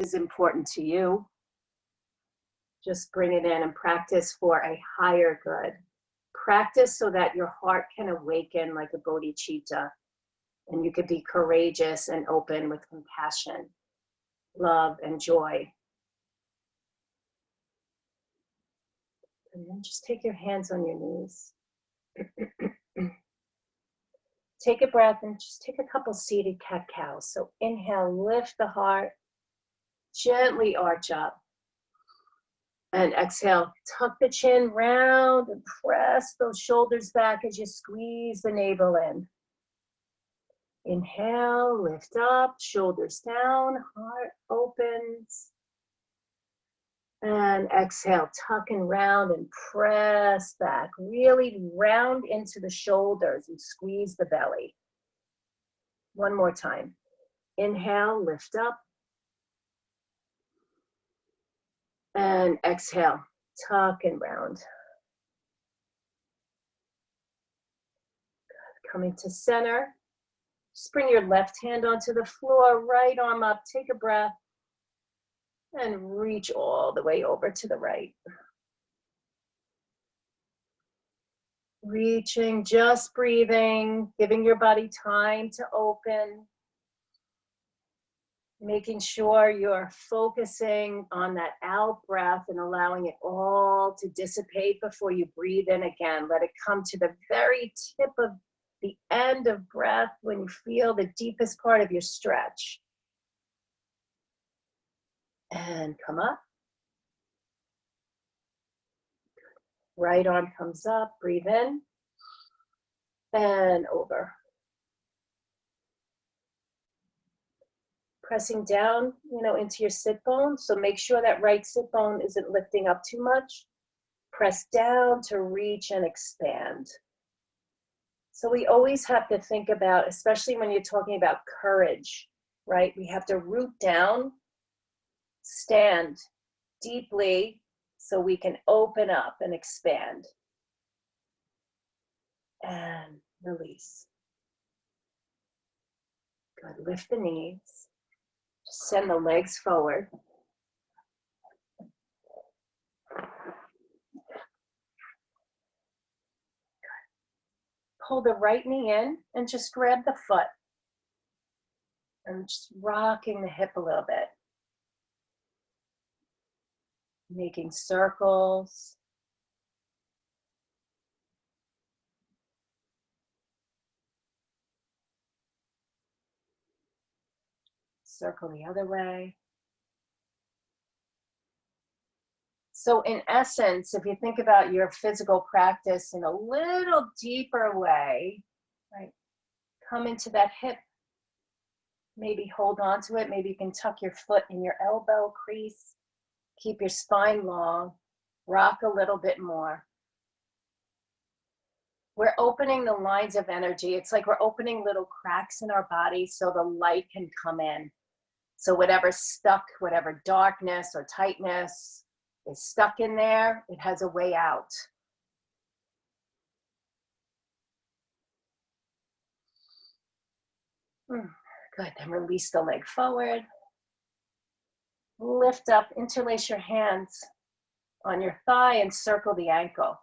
is important to you. Just bring it in and practice for a higher good. Practice so that your heart can awaken like a bodhicitta, and you could be courageous and open with compassion, love, and joy. And then just take your hands on your knees. Take a breath and just take a couple seated cat-cows. So inhale, lift the heart, gently arch up. And exhale, tuck the chin round and press those shoulders back as you squeeze the navel in. Inhale, lift up, shoulders down, heart opens. And exhale, tuck and round and press back. Really round into the shoulders and squeeze the belly. One more time. Inhale, lift up. And exhale, tuck and round. Good. Coming to center. Just bring your left hand onto the floor, right arm up, take a breath. And reach all the way over to the right. Reaching, just breathing, giving your body time to open. Making sure you're focusing on that out breath and allowing it all to dissipate before you breathe in again. Let it come to the very tip of the end of breath when you feel the deepest part of your stretch. And come up. Right arm comes up, breathe in. And over. Pressing down, into your sit bone. So make sure that right sit bone isn't lifting up too much. Press down to reach and expand. So we always have to think about, especially when you're talking about courage, right? We have to root down, stand deeply so we can open up and expand. And release. Good. Lift the knees. Just send the legs forward. Good. Pull the right knee in and just grab the foot. And just rocking the hip a little bit. Making circles. Circle the other way. So in essence, if you think about your physical practice in a little deeper way, right? Come into that hip. Maybe hold on to it. Maybe you can tuck your foot in your elbow crease. Keep your spine long. Rock a little bit more. We're opening the lines of energy. It's like we're opening little cracks in our body so the light can come in. So whatever's stuck, whatever darkness or tightness is stuck in there, it has a way out. Good, then release the leg forward. Lift up, interlace your hands on your thigh and circle the ankle.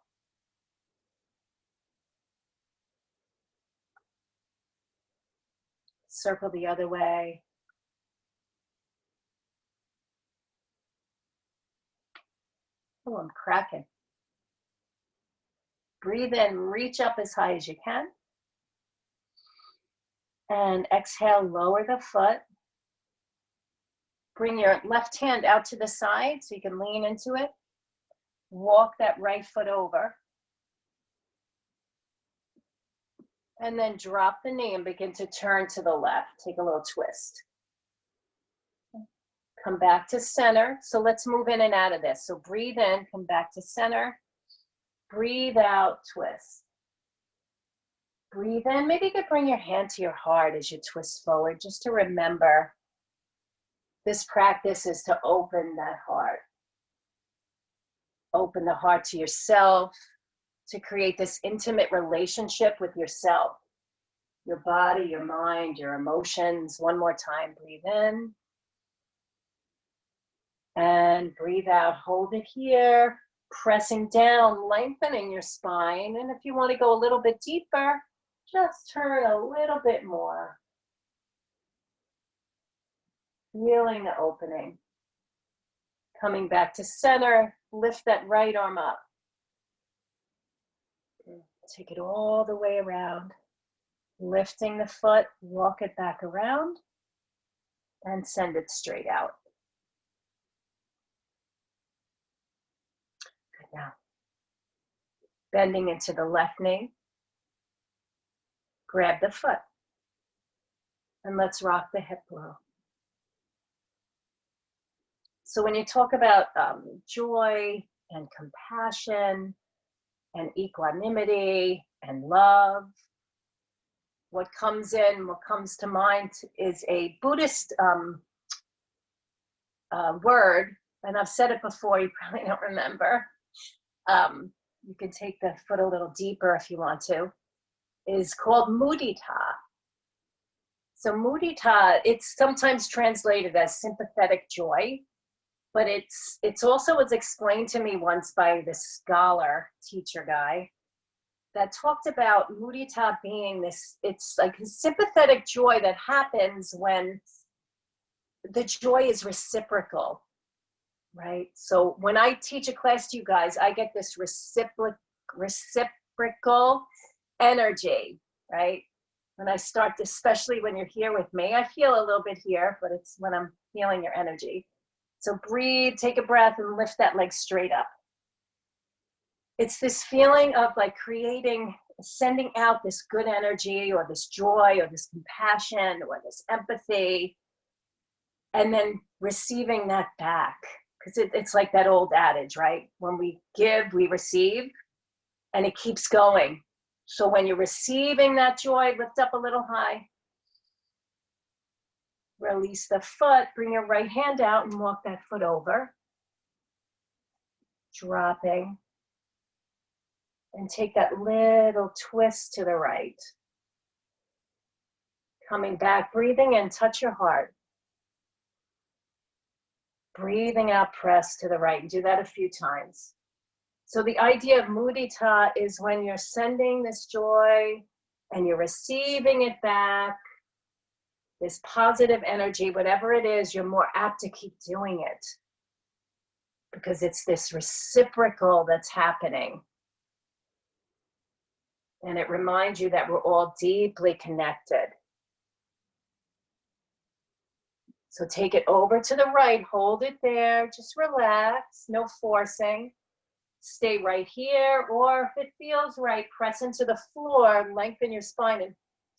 Circle the other way. Oh, I'm cracking. Breathe in, reach up as high as you can. And exhale, lower the foot. Bring your left hand out to the side so you can lean into it. Walk that right foot over. And then drop the knee and begin to turn to the left. Take a little twist. Come back to center. So let's move in and out of this. So breathe in, come back to center. Breathe out, twist. Breathe in. Maybe you could bring your hand to your heart as you twist forward, just to remember this practice is to open that heart. Open the heart to yourself, to create this intimate relationship with yourself, your body, your mind, your emotions. One more time, breathe in. And breathe out, hold it here, pressing down, lengthening your spine. And if you want to go a little bit deeper, just turn a little bit more. Feeling the opening. Coming back to center, lift that right arm up. Take it all the way around. Lifting the foot, walk it back around, and send it straight out. Good now. Bending into the left knee. Grab the foot. And let's rock the hip low. So when you talk about joy and compassion and equanimity and love, what comes to mind is a Buddhist word, and I've said it before, you probably don't remember. You can take the foot a little deeper if you want to, is called mudita. So mudita, it's sometimes translated as sympathetic joy, but it's also was explained to me once by this scholar, teacher guy, that talked about mudita being this, it's like a sympathetic joy that happens when the joy is reciprocal, right? So when I teach a class to you guys, I get this reciprocal energy, right? When I start, especially when you're here with me, I feel a little bit here, but it's when I'm feeling your energy. So breathe, take a breath, and lift that leg straight up. It's this feeling of like creating, sending out this good energy or this joy or this compassion or this empathy, and then receiving that back. Because it's like that old adage, right? When we give, we receive, and it keeps going. So when you're receiving that joy, lift up a little high. Release the foot, bring your right hand out and walk that foot over. Dropping. And take that little twist to the right. Coming back, breathing in, touch your heart. Breathing out, press to the right. And do that a few times. So the idea of mudita is when you're sending this joy and you're receiving it back, this positive energy, whatever it is, you're more apt to keep doing it because it's this reciprocal that's happening. And it reminds you that we're all deeply connected. So take it over to the right, hold it there, just relax, no forcing. Stay right here, or if it feels right, press into the floor, lengthen your spine and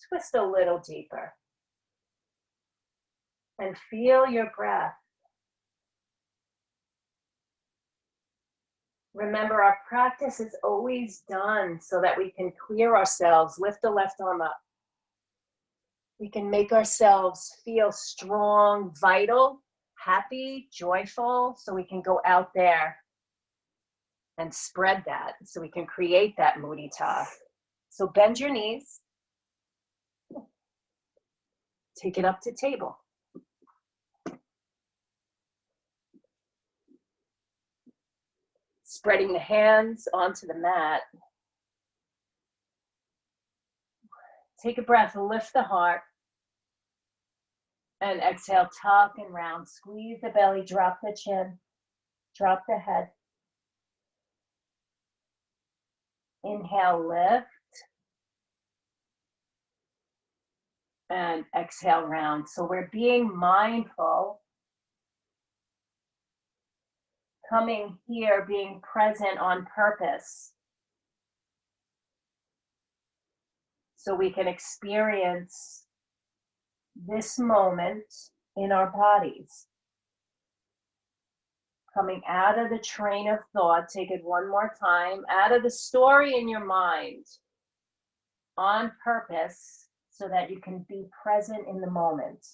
twist a little deeper. And feel your breath. Remember, our practice is always done so that we can clear ourselves, lift the left arm up. We can make ourselves feel strong, vital, happy, joyful, so we can go out there and spread that, so we can create that mudita. So bend your knees. Take it up to table. Spreading the hands onto the mat. Take a breath, lift the heart. And exhale, tuck and round. Squeeze the belly, drop the chin, drop the head. Inhale, lift. And exhale, round. So we're being mindful. Coming here, being present on purpose. So we can experience this moment in our bodies. Coming out of the train of thought, take it one more time, out of the story in your mind, on purpose, so that you can be present in the moment.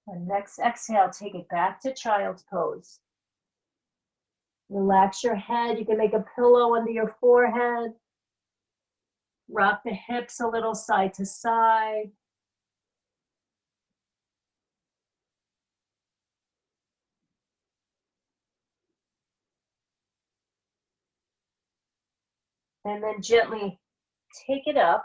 And next exhale, take it back to child's pose. Relax your head. You can make a pillow under your forehead. Rock the hips a little side to side. And then gently take it up.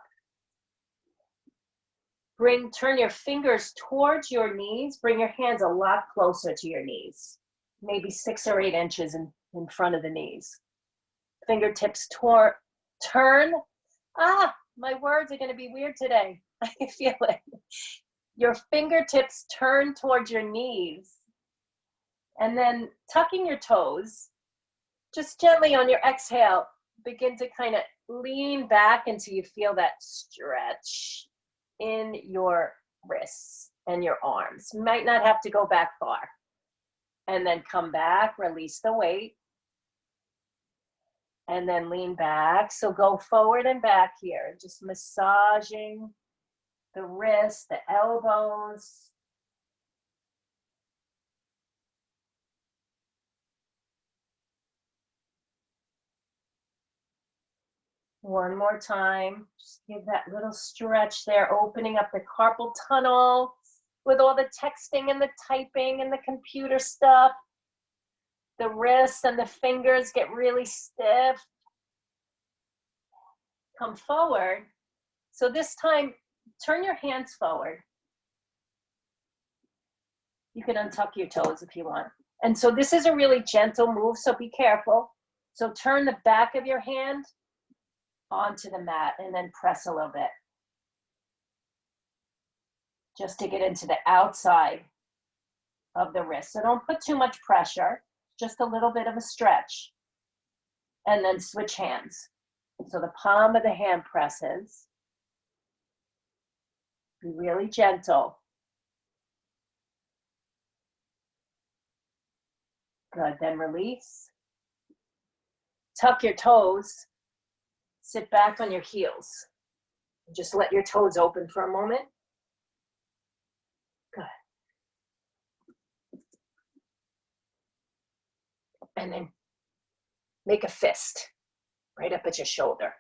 Turn your fingers towards your knees. Bring your hands a lot closer to your knees. Maybe 6 or 8 inches in front of the knees. Fingertips turn. My words are going to be weird today. I can feel it. Your fingertips turn towards your knees. And then tucking your toes, just gently on your exhale, begin to kind of lean back until you feel that stretch in your wrists and your arms. You might not have to go back far. And then come back, release the weight. And then lean back. So go forward and back here, just massaging the wrists, the elbows. One more time. Just give that little stretch there, opening up the carpal tunnel with all the texting and the typing and the computer stuff. The wrists and the fingers get really stiff. Come forward. So this time, turn your hands forward. You can untuck your toes if you want. And so this is a really gentle move, so be careful. So turn the back of your hand onto the mat and then press a little bit. Just to get into the outside of the wrist. So don't put too much pressure, just a little bit of a stretch. And then switch hands. So the palm of the hand presses. Be really gentle. Good, then release. Tuck your toes. Sit back on your heels. Just let your toes open for a moment. Good. And then make a fist right up at your shoulder.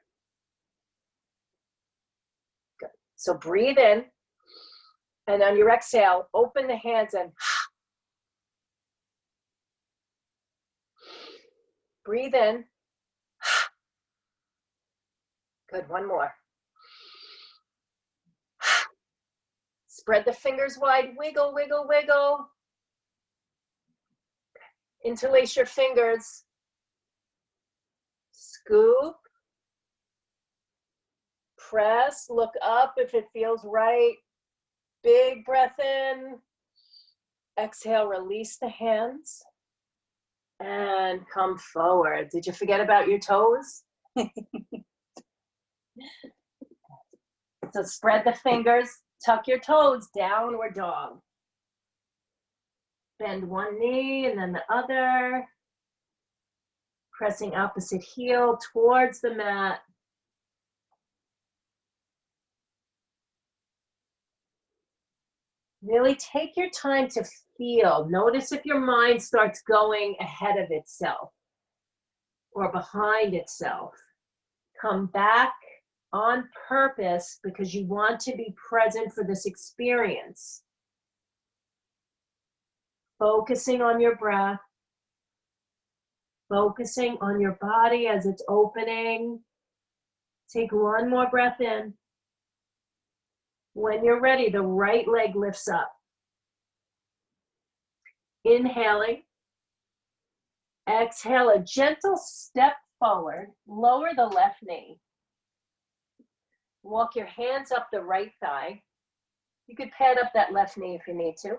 Good. So breathe in. And on your exhale, open the hands and breathe in. Good, one more. Spread the fingers wide, wiggle, wiggle, wiggle. Interlace your fingers. Scoop. Press, look up if it feels right. Big breath in. Exhale, release the hands. And come forward. Did you forget about your toes? So spread the fingers, tuck your toes, downward dog. Bend one knee and then the other. Pressing opposite heel towards the mat. Really take your time to feel. Notice if your mind starts going ahead of itself or behind itself. Come back on purpose because you want to be present for this experience. Focusing on your breath. Focusing on your body as it's opening. Take one more breath in. When you're ready, the right leg lifts up. Inhaling. Exhale, a gentle step forward. Lower the left knee. Walk your hands up the right thigh. You could pad up that left knee if you need to.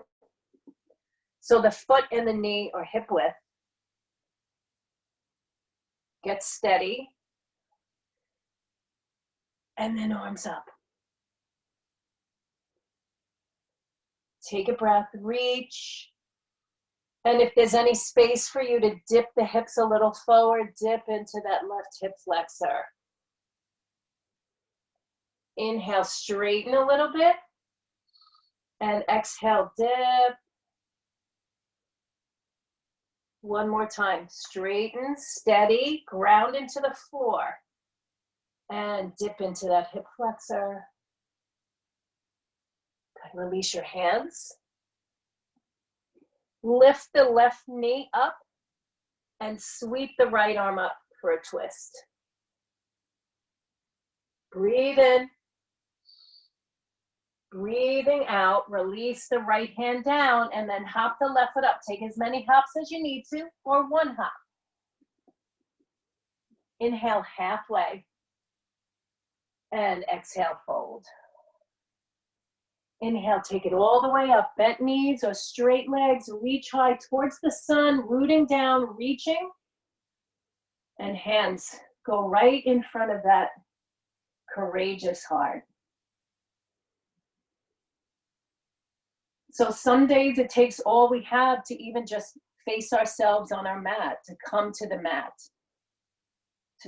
So the foot and the knee are hip width. Get steady. And then arms up. Take a breath, reach. And if there's any space for you to dip the hips a little forward, dip into that left hip flexor. Inhale, straighten a little bit. And exhale, dip. One more time. Straighten, steady, ground into the floor. And dip into that hip flexor. Release your hands. Lift the left knee up and sweep the right arm up for a twist. Breathe in. Breathing out, release the right hand down and then hop the left foot up. Take as many hops as you need to, or one hop. Inhale halfway and exhale, fold. Inhale, take it all the way up, bent knees or straight legs, reach high towards the sun, rooting down, reaching, and hands go right in front of that courageous heart. So some days it takes all we have to even just face ourselves on our mat, to come to the mat.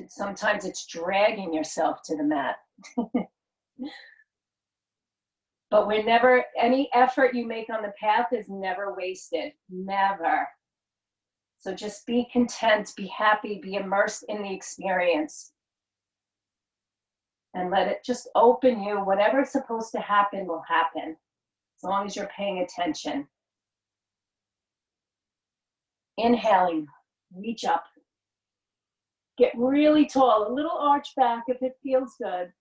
Sometimes it's dragging yourself to the mat. But we're never, any effort you make on the path is never wasted, never. So just be content, be happy, be immersed in the experience. And let it just open you. Whatever's supposed to happen will happen, as long as you're paying attention. Inhaling, reach up. Get really tall, a little arch back if it feels good.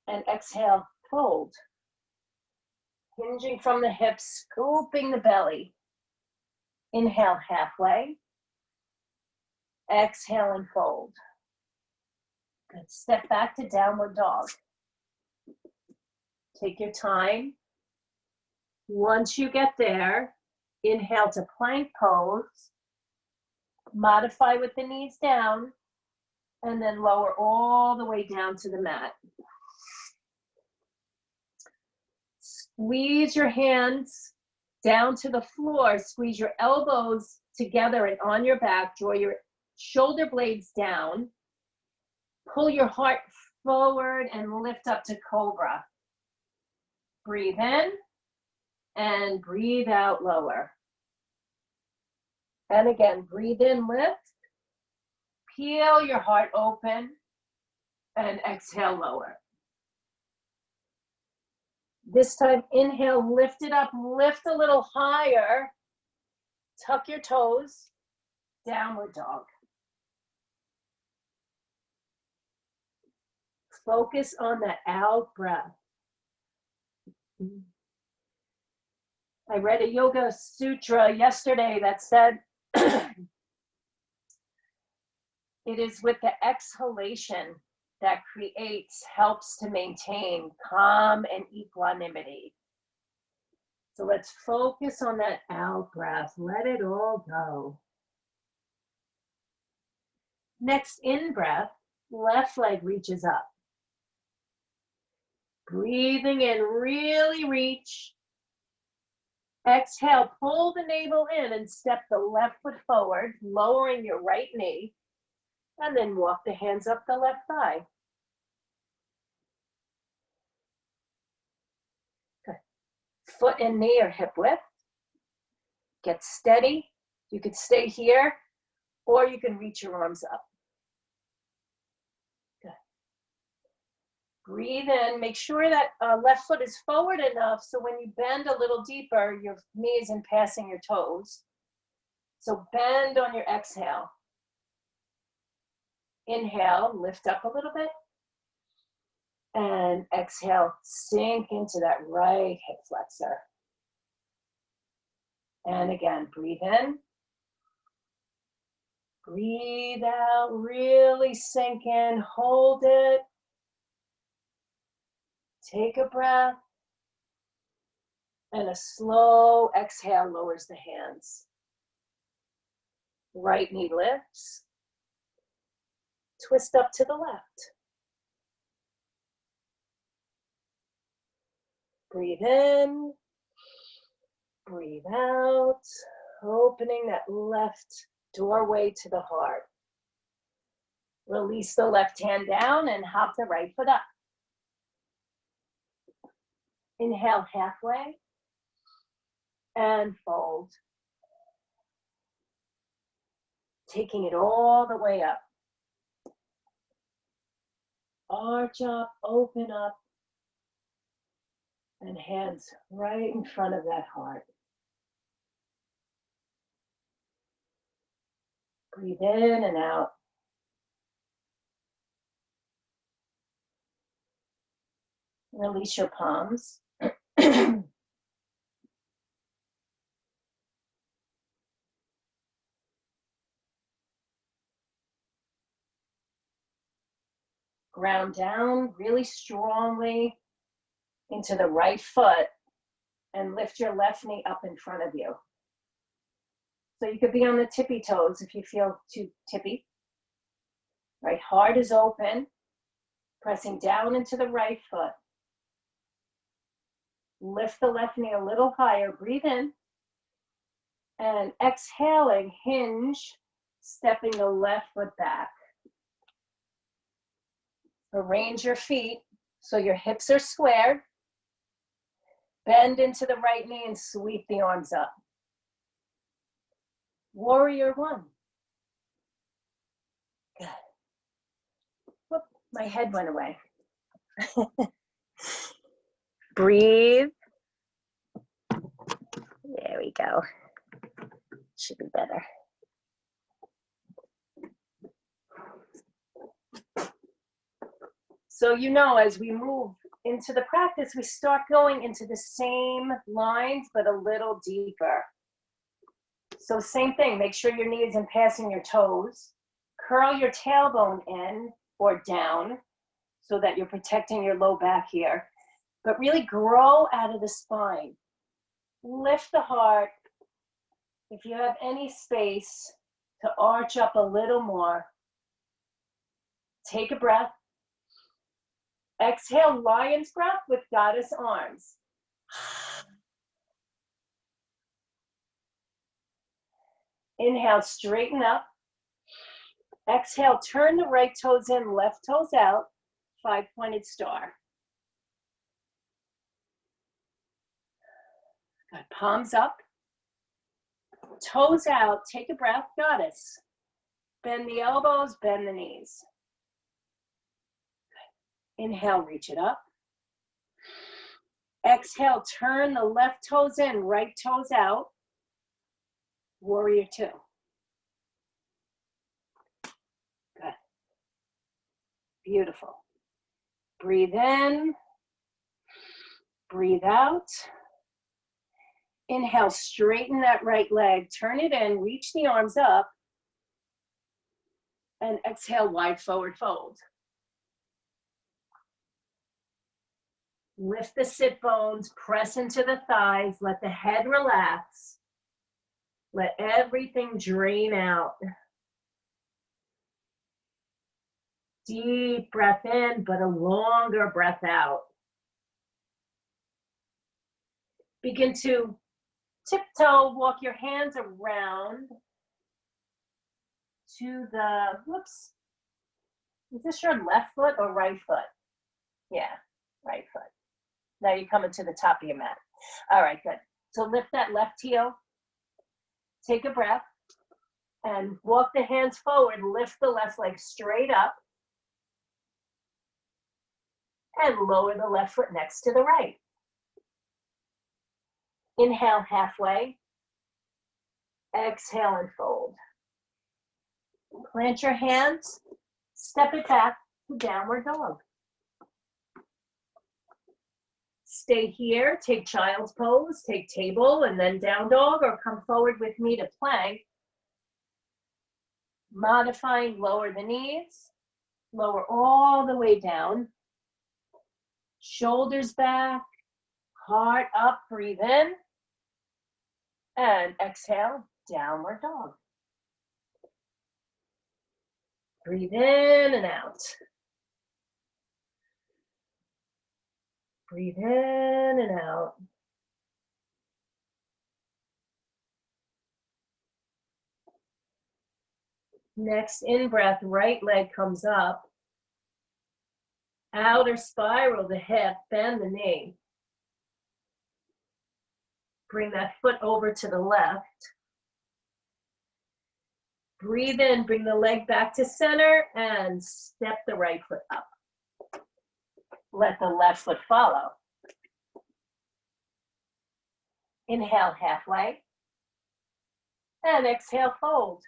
And exhale, fold. Hinging from the hips, scooping the belly. Inhale halfway. Exhale and fold. Good. Step back to downward dog. Take your time. Once you get there, inhale to plank pose. Modify with the knees down, and then lower all the way down to the mat. Squeeze your hands down to the floor. Squeeze your elbows together and on your back. Draw your shoulder blades down. Pull your heart forward and lift up to cobra. Breathe in and breathe out, lower. And again, breathe in, lift. Peel your heart open and exhale, lower. This time, inhale, lift it up, lift a little higher. Tuck your toes, downward dog. Focus on that out breath. I read a yoga sutra yesterday that said, it is with the exhalation that helps to maintain calm and equanimity. So let's focus on that out breath. Let it all go. Next in breath, left leg reaches up. Breathing in, really reach. Exhale, pull the navel in and step the left foot forward, lowering your right knee, and then walk the hands up the left thigh. Good. Foot and knee or hip width. Get steady. You could stay here, or you can reach your arms up. Good. Breathe in. Make sure that left foot is forward enough so when you bend a little deeper, your knee isn't passing your toes. So bend on your exhale. Inhale, lift up a little bit. And exhale, sink into that right hip flexor. And again, breathe in. Breathe out, really sink in, hold it. Take a breath. And a slow exhale lowers the hands. Right knee lifts. Twist up to the left. Breathe in. Breathe out. Opening that left doorway to the heart. Release the left hand down and hop the right foot up. Inhale halfway and fold. Taking it all the way up. Arch up, open up, and hands right in front of that heart. Breathe in and out. Release your palms. Ground down really strongly into the right foot and lift your left knee up in front of you. So you could be on the tippy toes if you feel too tippy. Right, heart is open, pressing down into the right foot. Lift the left knee a little higher, breathe in. And exhaling, hinge, stepping the left foot back. Arrange your feet so your hips are squared. Bend into the right knee and sweep the arms up. Warrior one. Good. Whoop, my head went away. Breathe. There we go. Should be better. So you know, as we move into the practice, we start going into the same lines, but a little deeper. So same thing, make sure your knee isn't passing your toes. Curl your tailbone in or down so that you're protecting your low back here. But really grow out of the spine. Lift the heart. If you have any space to arch up a little more, take a breath. Exhale, lion's breath with goddess arms. Inhale, straighten up. Exhale, turn the right toes in, left toes out, five-pointed star. Good, palms up. Toes out, take a breath, goddess. Bend the elbows, bend the knees. Inhale, reach it up. Exhale, turn the left toes in, right toes out. Warrior two. Good. Beautiful. Breathe in. Breathe out. Inhale, straighten that right leg. Turn it in, reach the arms up. And exhale, wide forward fold. Lift the sit bones, press into the thighs, let the head relax. Let everything drain out. Deep breath in, but a longer breath out. Begin to tiptoe, walk your hands around to the, whoops. Is this your left foot or right foot? Yeah, right foot. Now you're coming to the top of your mat. All right, good. So lift that left heel. Take a breath and walk the hands forward. Lift the left leg straight up. And lower the left foot next to the right. Inhale halfway. Exhale and fold. Plant your hands. Step it back to downward dog. Stay here, take child's pose, take table, and then down dog, or come forward with me to plank. Modifying, lower the knees, lower all the way down. Shoulders back, heart up, breathe in. And exhale, downward dog. Breathe in and out. Breathe in and out. Next in-breath, right leg comes up. Outer spiral the hip, bend the knee. Bring that foot over to the left. Breathe in, bring the leg back to center and step the right foot up. Let the left foot follow. Inhale halfway. And exhale, fold.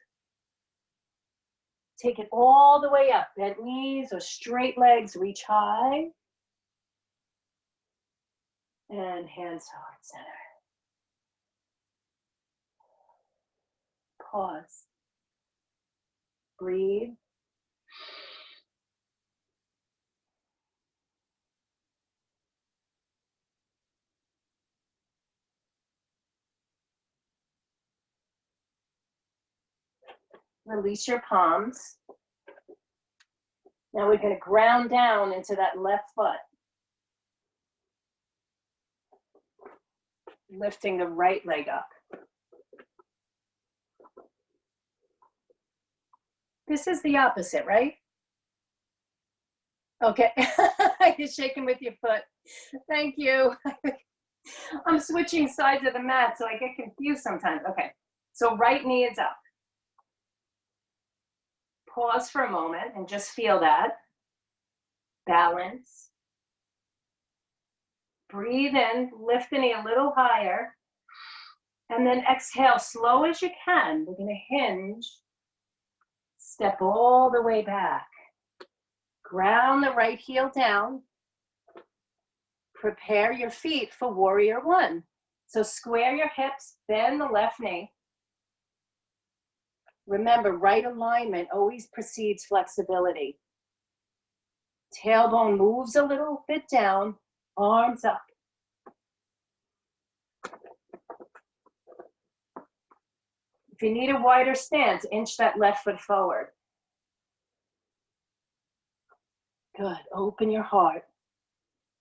Take it all the way up. Bent knees or straight legs, reach high. And hands to heart center. Pause. Breathe. Release your palms. Now we're going to ground down into that left foot. Lifting the right leg up. This is the opposite, right? Okay. You're shaking with your foot. Thank you. I'm switching sides of the mat, so I get confused sometimes. Okay. So right knee is up. Pause for a moment and just feel that. Balance. Breathe in, lift the knee a little higher. And then exhale, slow as you can. We're going to hinge. Step all the way back. Ground the right heel down. Prepare your feet for warrior one. So square your hips, bend the left knee. Remember, right alignment always precedes flexibility. Tailbone moves a little bit down, arms up. If you need a wider stance, inch that left foot forward. Good, open your heart.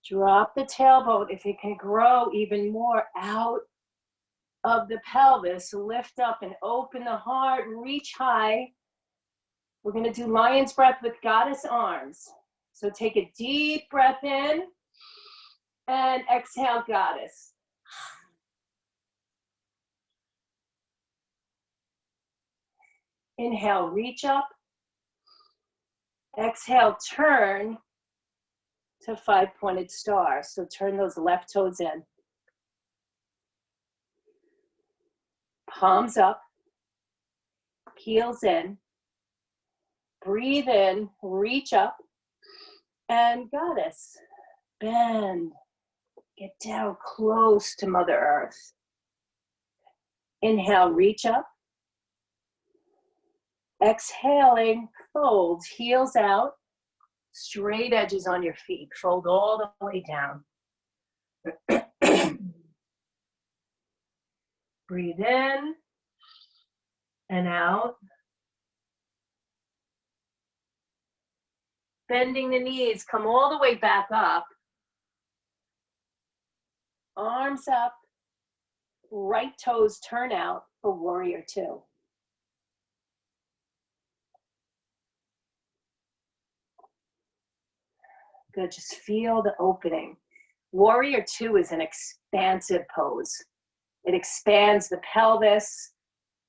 Drop the tailbone. If it can grow even more out of the pelvis, lift up and open the heart, reach high. We're going to do lion's breath with goddess arms. So take a deep breath in and exhale, goddess. Inhale, reach up. Exhale, turn to five-pointed star. So turn those left toes in. Palms up, heels in. Breathe in, reach up, and goddess. Bend, get down close to Mother Earth. Inhale, reach up. Exhaling, fold, heels out, straight edges on your feet. Fold all the way down. Breathe in and out. Bending the knees, come all the way back up. Arms up, right toes turn out for warrior two. Good, just feel the opening. Warrior two is an expansive pose. It expands the pelvis,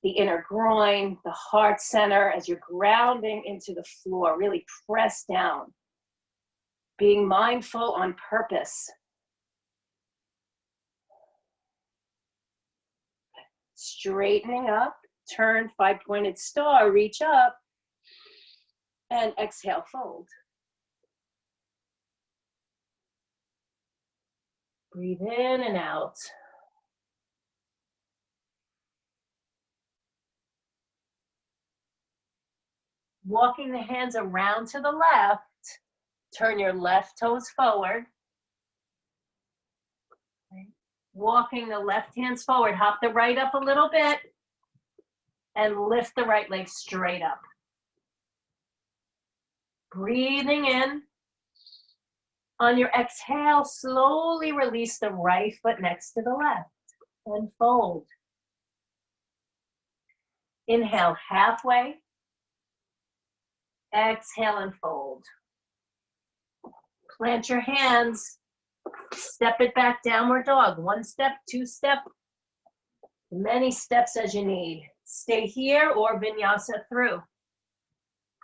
the inner groin, the heart center as you're grounding into the floor. Really press down. Being mindful on purpose. Straightening up, turn five-pointed star, reach up, and exhale, fold. Breathe in and out. Walking the hands around to the left, turn your left toes forward. Walking the left hands forward, hop the right up a little bit, and lift the right leg straight up. Breathing in. On your exhale, slowly release the right foot next to the left and fold. Inhale halfway. Exhale and fold. Plant your hands. Step it back, downward dog. One step, two step, many steps as you need. Stay here or vinyasa through.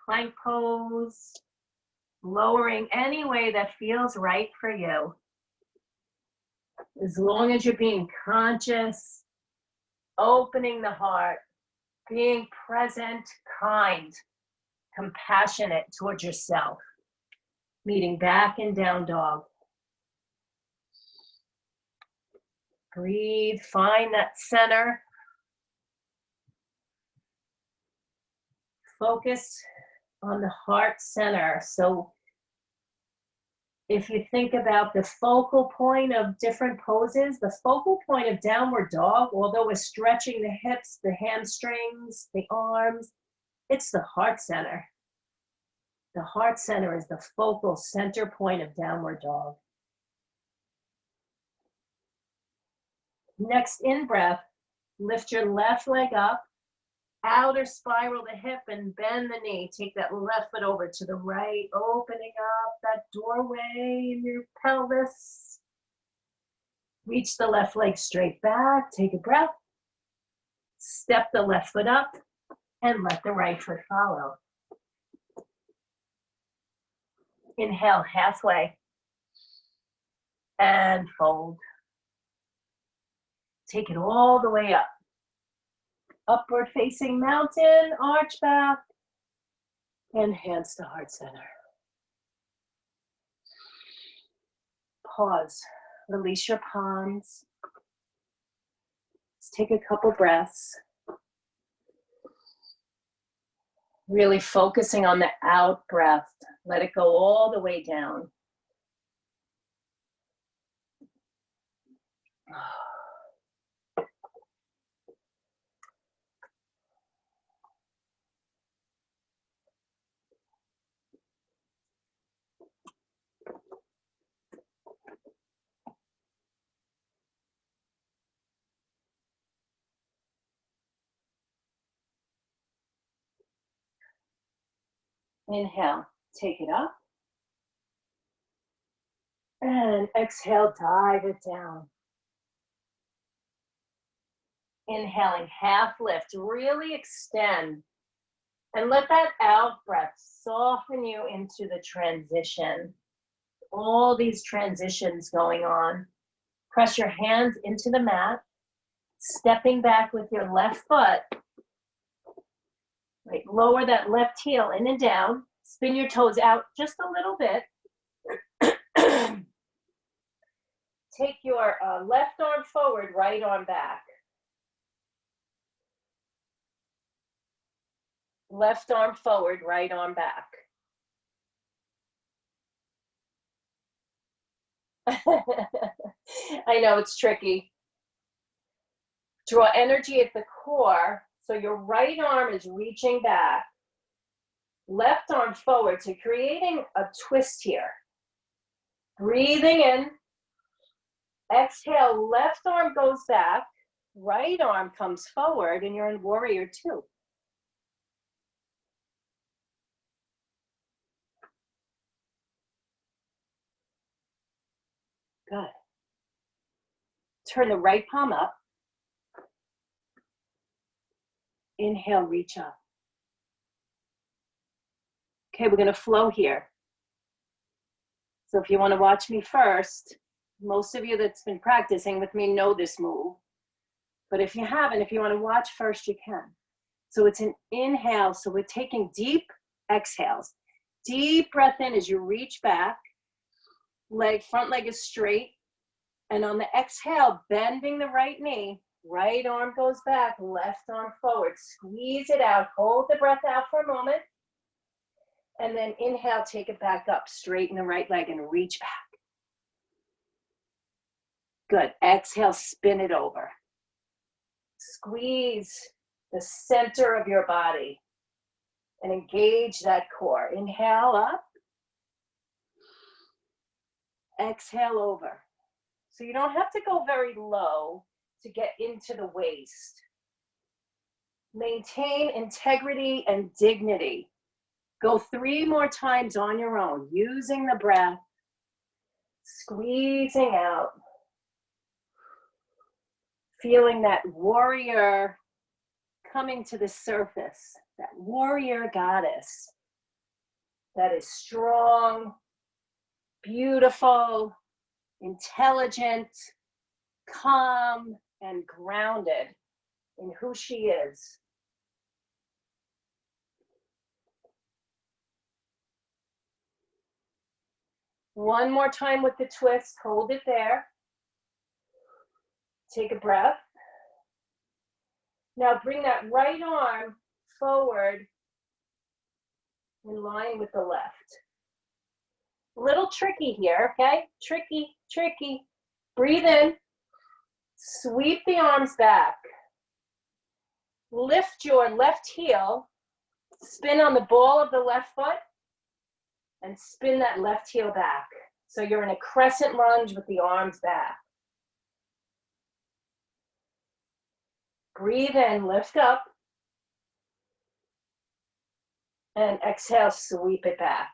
Plank pose. Lowering any way that feels right for you. As long as you're being conscious, opening the heart, being present, kind, compassionate towards yourself. Meeting back in down dog. Breathe, find that center. Focus on the heart center. So if you think about the focal point of different poses, the focal point of downward dog, although we're stretching the hips, the hamstrings, the arms, it's the heart center. The heart center is the focal center point of downward dog. Next in-breath, lift your left leg up, outer spiral the hip and bend the knee. Take that left foot over to the right, opening up that doorway in your pelvis. Reach the left leg straight back, take a breath. Step the left foot up and let the right foot follow. Inhale halfway and fold. Take it all the way up. Upward facing mountain, arch back, and hands to heart center. Pause, release your palms. Let's take a couple breaths. Really focusing on the out breath. Let it go all the way down. Inhale, take it up. And exhale, dive it down. Inhaling, half lift, really extend. And let that out breath soften you into the transition. All these transitions going on. Press your hands into the mat, stepping back with your left foot. Right, lower that left heel in and down. Spin your toes out just a little bit. Take your left arm forward, right arm back. Left arm forward, right arm back. I know it's tricky. Draw energy at the core, so your right arm is reaching back. Left arm forward, so creating a twist here. Breathing in. Exhale, left arm goes back. Right arm comes forward, and you're in warrior two. Good. Turn the right palm up. Inhale, reach up. Okay, we're going to flow here. So if you want to watch me first, most of you that's been practicing with me know this move. But if you haven't, if you want to watch first, you can. So it's an inhale. So we're taking deep exhales. Deep breath in as you reach back. Front leg is straight. And on the exhale, bending the right knee, right arm goes back, left arm forward. Squeeze it out. Hold the breath out for a moment. And then inhale, take it back up. Straighten the right leg and reach back. Good. Exhale, spin it over. Squeeze the center of your body and engage that core. Inhale up. Exhale over. So you don't have to go very low to get into the waist. Maintain integrity and dignity. Go 3 more times on your own, using the breath, squeezing out, feeling that warrior coming to the surface, that warrior goddess that is strong, beautiful, intelligent, calm, and grounded in who she is. One more time with the twist, hold it there. Take a breath. Now bring that right arm forward in line with the left. A little tricky here, okay? Tricky, tricky. Breathe in. Sweep the arms back. Lift your left heel. Spin on the ball of the left foot and spin that left heel back. So you're in a crescent lunge with the arms back. Breathe in, lift up. And exhale, sweep it back.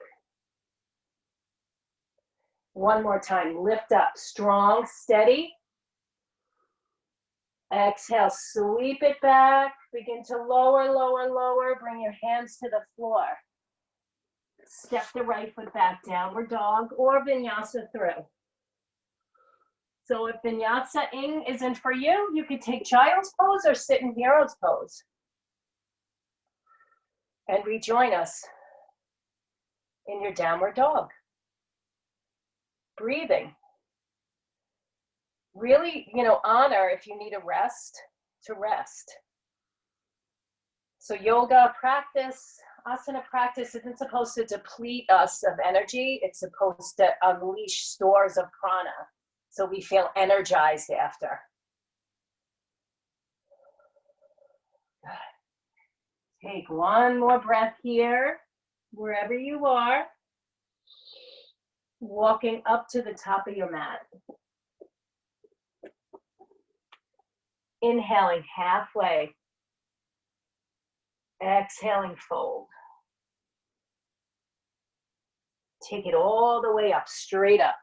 One more time, lift up, strong, steady. Exhale, sweep it back. Begin to lower, lower, lower. Bring your hands to the floor. Step the right foot back, downward dog or vinyasa through. So if vinyasa isn't for you, you could take child's pose or sit in hero's pose. And rejoin us in your downward dog. Breathing. Really, honor if you need a rest, to rest. So yoga practice, asana practice isn't supposed to deplete us of energy. It's supposed to unleash stores of prana so we feel energized after. Take one more breath here, wherever you are. Walking up to the top of your mat. Inhaling halfway. Exhaling, fold. Take it all the way up, straight up.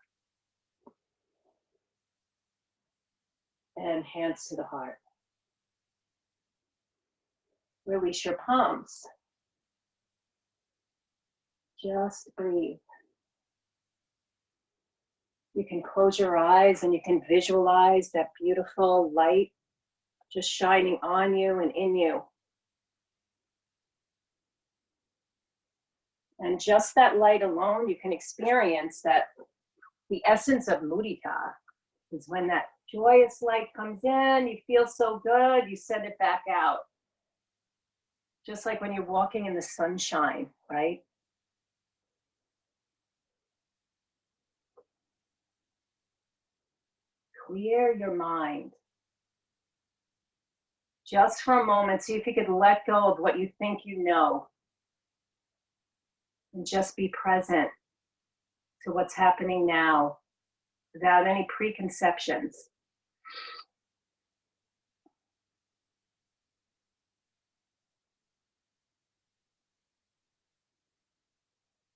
And hands to the heart. Release your palms. Just breathe. You can close your eyes and you can visualize that beautiful light just shining on you and in you. And just that light alone, you can experience that the essence of mudita is when that joyous light comes in, you feel so good, you send it back out. Just like when you're walking in the sunshine, right? Clear your mind. Just for a moment, see if you could let go of what you think you know. And just be present to what's happening now without any preconceptions.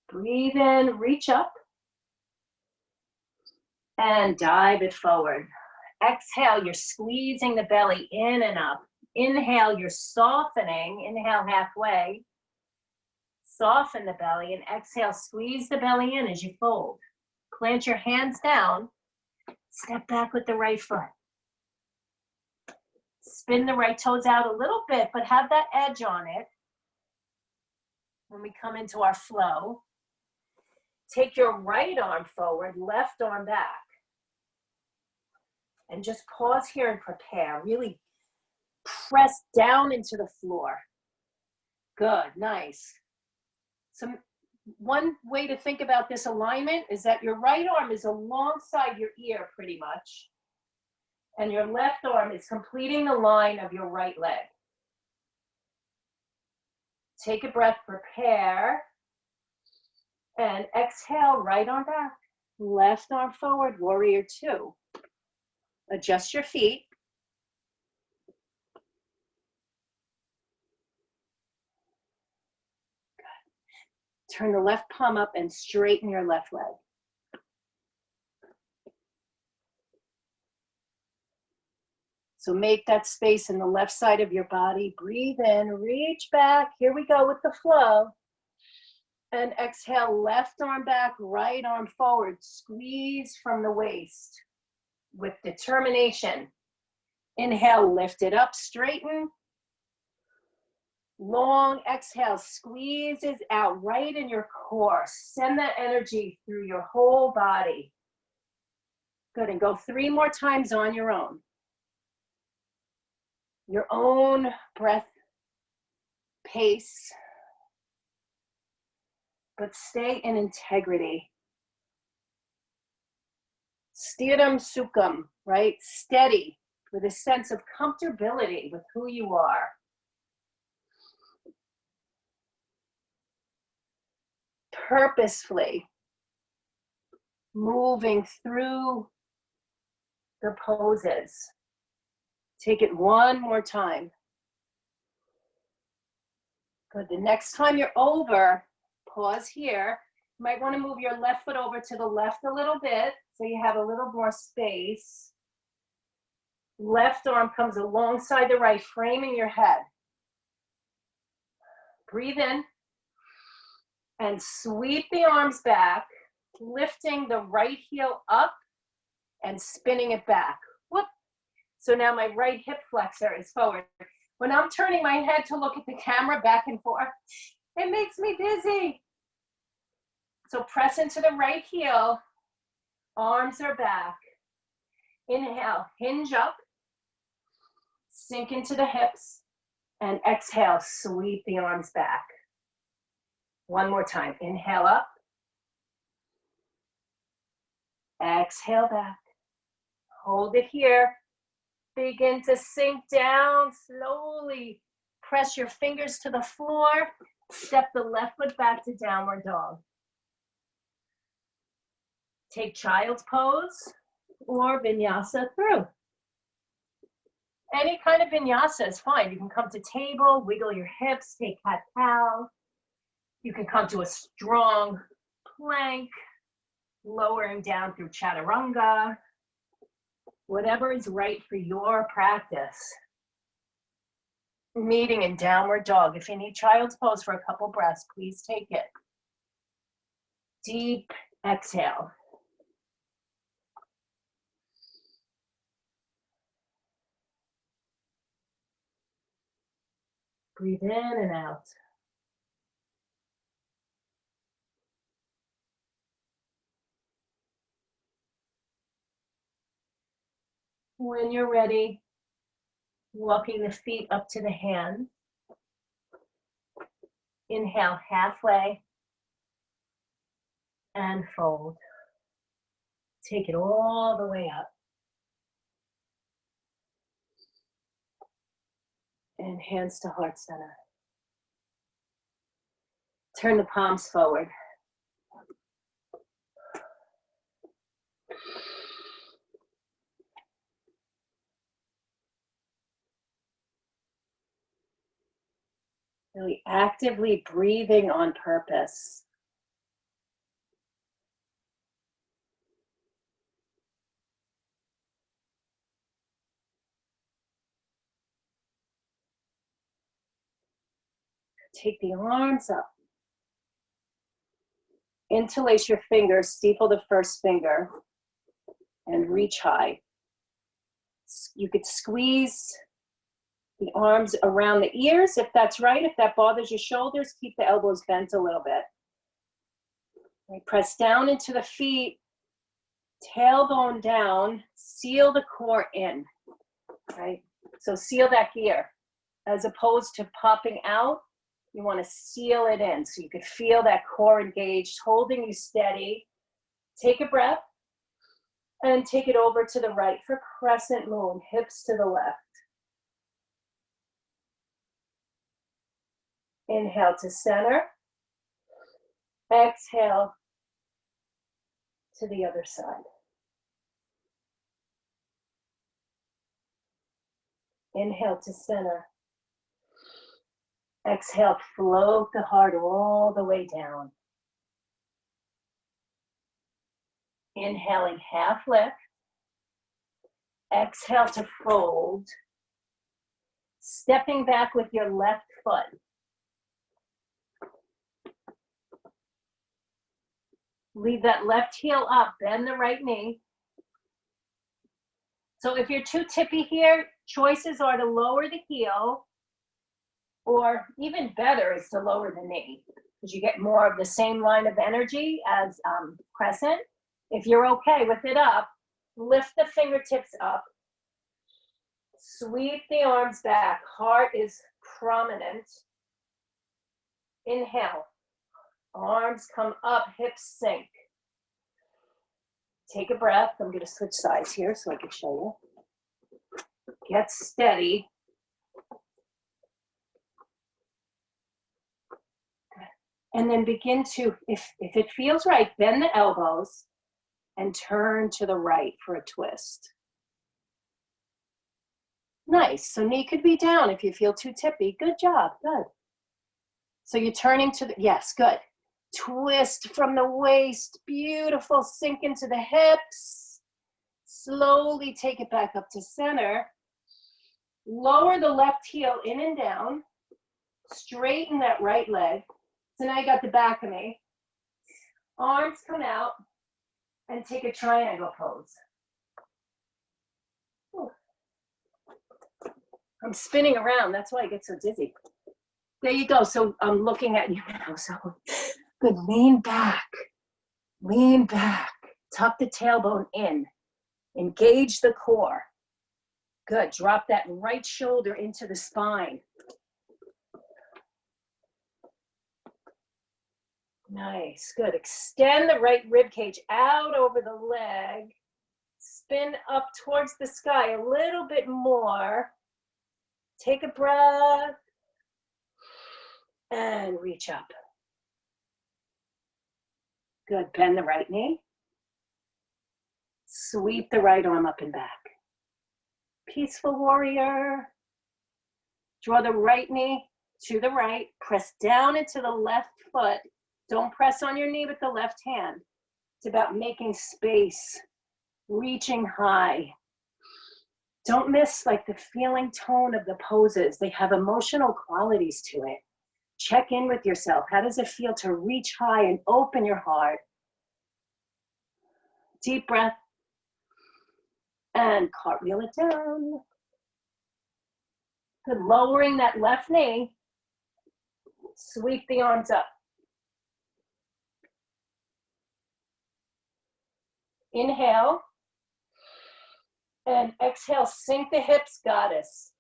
Breathe in, reach up, and dive it forward. Exhale, you're squeezing the belly in and up. Inhale, you're softening. Inhale halfway. Soften the belly, and exhale, squeeze the belly in as you fold. Plant your hands down. Step back with the right foot. Spin the right toes out a little bit, but have that edge on it when we come into our flow. Take your right arm forward, left arm back. And just pause here and prepare. Really press down into the floor. Good, nice. So one way to think about this alignment is that your right arm is alongside your ear pretty much. And your left arm is completing the line of your right leg. Take a breath, prepare. And exhale, right arm back. Left arm forward, warrior two. Adjust your feet. Good. Turn the left palm up and straighten your left leg. So make that space in the left side of your body. Breathe in, reach back. Here we go with the flow. And exhale, left arm back, right arm forward. Squeeze from the waist with determination. Inhale, lift it up, straighten. Long exhale, squeezes out right in your core. Send that energy through your whole body. Good, and go 3 more times on your own. your own breath pace, but stay in integrity. Sthiram sukham, right? Steady, with a sense of comfortability with who you are. Purposefully moving through the poses. Take it one more time. Good. The next time you're over, pause here. You might want to move your left foot over to the left a little bit so you have a little more space. Left arm comes alongside the right, framing your head. Breathe in and sweep the arms back, lifting the right heel up and spinning it back. Whoop. So now my right hip flexor is forward. When I'm turning my head to look at the camera back and forth, it makes me dizzy. So press into the right heel, arms are back. Inhale, hinge up, sink into the hips, and exhale, sweep the arms back. One more time, inhale up, exhale back, hold it here. Begin to sink down slowly. Press your fingers to the floor. Step the left foot back to downward dog. Take child's pose or vinyasa through. Any kind of vinyasa is fine. You can come to table, wiggle your hips, take cat-cow. You can come to a strong plank, lowering down through chaturanga. Whatever is right for your practice. Meeting in downward dog. If you need child's pose for a couple breaths, please take it. Deep exhale. Breathe in and out. When you're ready, walking the feet up to the hands. Inhale halfway and fold. Take it all the way up. And hands to heart center. Turn the palms forward. Really actively breathing on purpose. Take the arms up. Interlace your fingers, steeple the first finger, and reach high. You could squeeze the arms around the ears if that's right. If that bothers your shoulders, keep the elbows bent a little bit. Right, press down into the feet, tailbone down, seal the core in. Right? So seal that gear. As opposed to popping out, you want to seal it in so you could feel that core engaged, holding you steady. Take a breath and take it over to the right for crescent moon, hips to the left. Inhale to center. Exhale to the other side. Inhale to center. Exhale, float the heart all the way down. Inhaling, half lift. Exhale to fold. Stepping back with your left foot. Leave that left heel up, bend the right knee. So if you're too tippy here, choices are to lower the heel, or even better is to lower the knee, because you get more of the same line of energy as crescent. If you're okay with it up, lift the fingertips up, Sweep the arms back. Heart is prominent. Inhale. Arms come up, hips sink. Take a breath. I'm going to switch sides here so I can show you. Get steady. And then begin to, if it feels right, bend the elbows and turn to the right for a twist. Nice. So knee could be down if you feel too tippy. Good job. Good. So you're turning to the, yes, good. Twist from the waist. Beautiful. Sink into the hips. Slowly take it back up to center. Lower the left heel in and down. Straighten that right leg. So now you got the back of me. Arms come out and take a triangle pose. Ooh. I'm spinning around. That's why I get so dizzy. There you go. So I'm looking at you now. So good. Lean back. Lean back. Tuck the tailbone in. Engage the core. Good. Drop that right shoulder into the spine. Nice. Good. Extend the right rib cage out over the leg. Spin up towards the sky a little bit more. Take a breath. And reach up. Good. Bend the right knee. Sweep the right arm up and back. Peaceful warrior. Draw the right knee to the right. Press down into the left foot. Don't press on your knee with the left hand. It's about making space, reaching high. Don't miss like the feeling tone of the poses. They have emotional qualities to it. Check in with yourself. How does it feel to reach high and open your heart? Deep breath. And cartwheel it down. Good. Lowering that left knee. Sweep the arms up. Inhale. And exhale, sink the hips, goddess.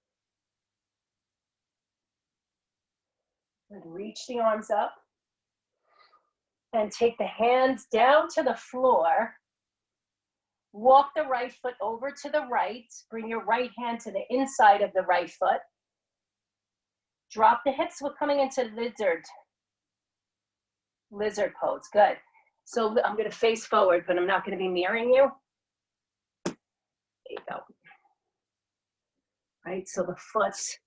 And reach the arms up. And take the hands down to the floor. Walk the right foot over to the right. Bring your right hand to the inside of the right foot. Drop the hips. We're coming into lizard pose. Good. So I'm going to face forward, but I'm not going to be mirroring you. There you go. Right, so the foot's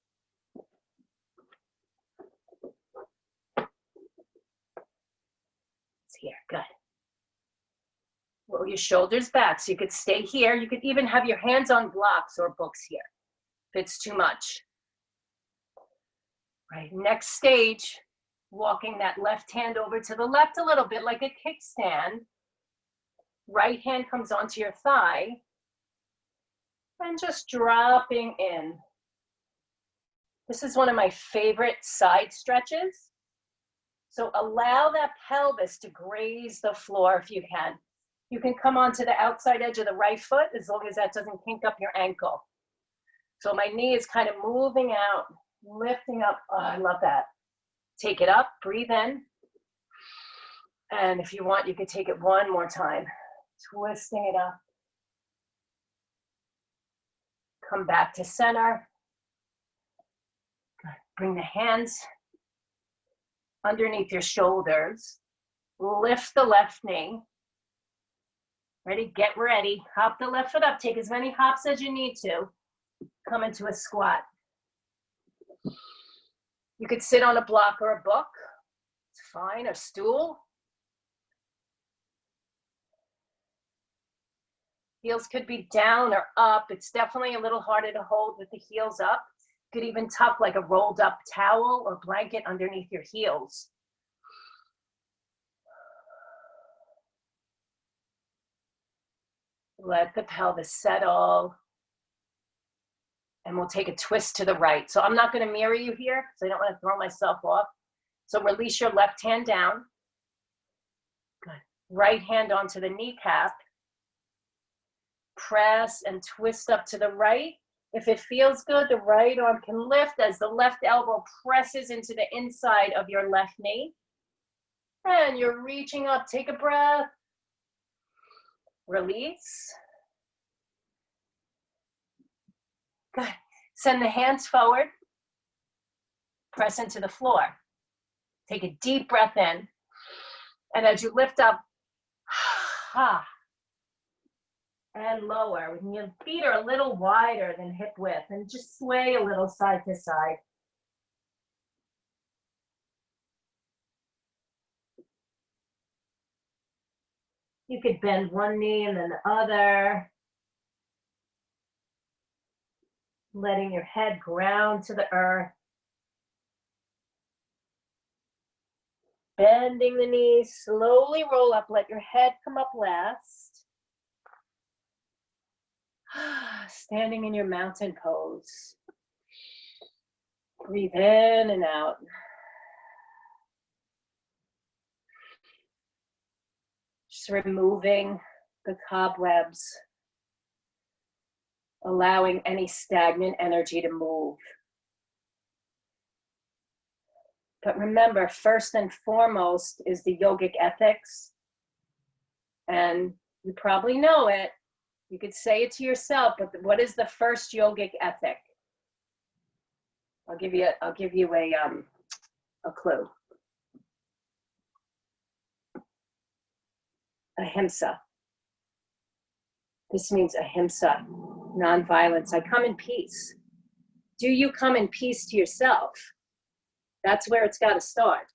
here. Good. Roll your shoulders back. So you could stay here. You could even have your hands on blocks or books here if it's too much. Right, next stage, walking that left hand over to the left a little bit like a kickstand. Right hand comes onto your thigh. And just dropping in. This is one of my favorite side stretches. So allow that pelvis to graze the floor if you can. You can come onto the outside edge of the right foot as long as that doesn't kink up your ankle. So my knee is kind of moving out, lifting up. Oh, I love that. Take it up, breathe in. And if you want, you could take it one more time. Twisting it up. Come back to center. Good. Bring the hands underneath your shoulders. Lift the left knee. Ready? Get ready. Hop the left foot up. Take as many hops as you need to. Come into a squat. You could sit on a block or a book. It's fine. A stool. Heels could be down or up. It's definitely a little harder to hold with the heels up. You could even tuck like a rolled up towel or blanket underneath your heels. Let the pelvis settle. And we'll take a twist to the right. So I'm not going to mirror you here because I don't want to throw myself off. So release your left hand down. Good. Right hand onto the kneecap. Press and twist up to the right. If it feels good, the right arm can lift as the left elbow presses into the inside of your left knee. And you're reaching up. Take a breath. Release. Good. Send the hands forward. Press into the floor. Take a deep breath in. And as you lift up, and lower. When your feet are a little wider than hip width, and just sway a little side to side. You could bend one knee and then the other. Letting your head ground to the earth. Bending the knees, slowly roll up, let your head come up last. Standing in your mountain pose. Breathe in and out. Just removing the cobwebs, allowing any stagnant energy to move. But remember, first and foremost is the yogic ethics. And you probably know it. You could say it to yourself, but what is the first yogic ethic? I'll give you a clue. Ahimsa. This means ahimsa, nonviolence. I come in peace. Do you come in peace to yourself? That's where it's got to start.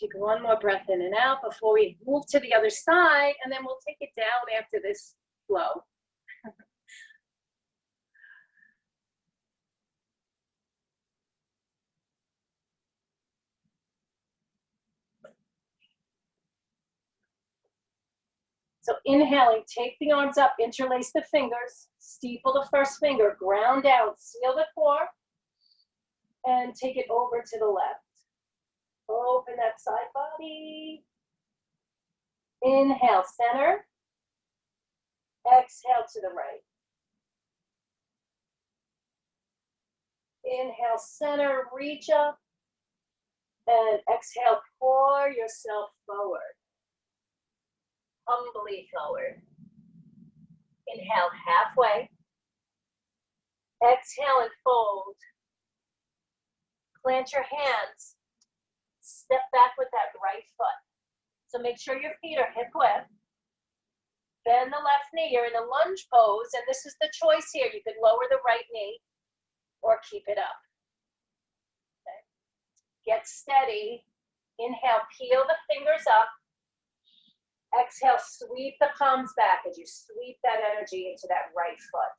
Take one more breath in and out before we move to the other side, and then we'll take it down after this flow. So inhaling, take the arms up, interlace the fingers, steeple the first finger, ground down, seal the core, and take it over to the left. Open that side body. Inhale, center. Exhale to the right. Inhale, center, reach up. And exhale, pour yourself forward. Humbly forward. Inhale, halfway. Exhale and fold. Plant your hands. Step back with that right foot. So make sure your feet are hip width. Bend the left knee. You're in a lunge pose, and this is the choice here. You could lower the right knee or keep it up. Okay. Get steady. Inhale, peel the fingers up. Exhale, sweep the palms back as you sweep that energy into that right foot.